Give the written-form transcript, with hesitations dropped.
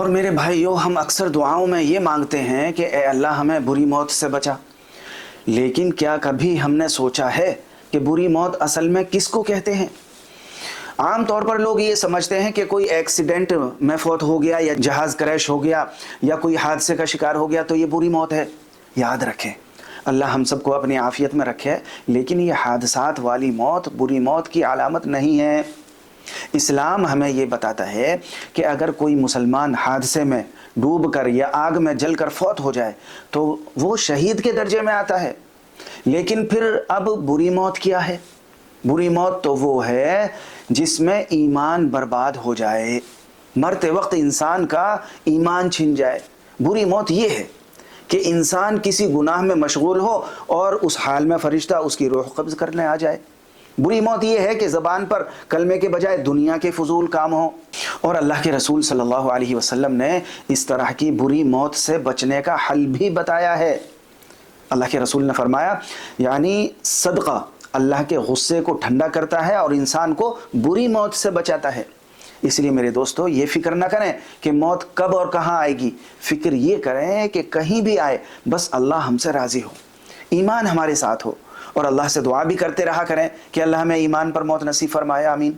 میرے بھائیوں، ہم اکثر دعاؤں میں یہ مانگتے ہیں کہ اے اللہ ہمیں بری موت سے بچا، لیکن کیا کبھی ہم نے سوچا ہے کہ بری موت اصل میں کس کو کہتے ہیں؟ عام طور پر لوگ یہ سمجھتے ہیں کہ کوئی ایکسیڈنٹ میں فوت ہو گیا یا جہاز کریش ہو گیا یا کوئی حادثے کا شکار ہو گیا تو یہ بری موت ہے۔ یاد رکھیں، اللہ ہم سب کو اپنی عافیت میں رکھے، لیکن یہ حادثات والی موت بری موت کی علامت نہیں ہے۔ اسلام ہمیں یہ بتاتا ہے کہ اگر کوئی مسلمان حادثے میں ڈوب کر یا آگ میں جل کر فوت ہو جائے تو وہ شہید کے درجے میں آتا ہے۔ لیکن پھر اب بری موت کیا ہے؟ بری موت تو وہ ہے جس میں ایمان برباد ہو جائے، مرتے وقت انسان کا ایمان چھن جائے۔ بری موت یہ ہے کہ انسان کسی گناہ میں مشغول ہو اور اس حال میں فرشتہ اس کی روح قبض کرنے آ جائے۔ بری موت یہ ہے کہ زبان پر کلمے کے بجائے دنیا کے فضول کام ہوں۔ اور اللہ کے رسول صلی اللہ علیہ وسلم نے اس طرح کی بری موت سے بچنے کا حل بھی بتایا ہے۔ اللہ کے رسول نے فرمایا، یعنی صدقہ اللہ کے غصے کو ٹھنڈا کرتا ہے اور انسان کو بری موت سے بچاتا ہے۔ اس لیے میرے دوستو، یہ فکر نہ کریں کہ موت کب اور کہاں آئے گی، فکر یہ کریں کہ کہیں بھی آئے بس اللہ ہم سے راضی ہو، ایمان ہمارے ساتھ ہو، اور اللہ سے دعا بھی کرتے رہا کریں کہ اللہ ہمیں ایمان پر موت نصیب فرمائے، آمین۔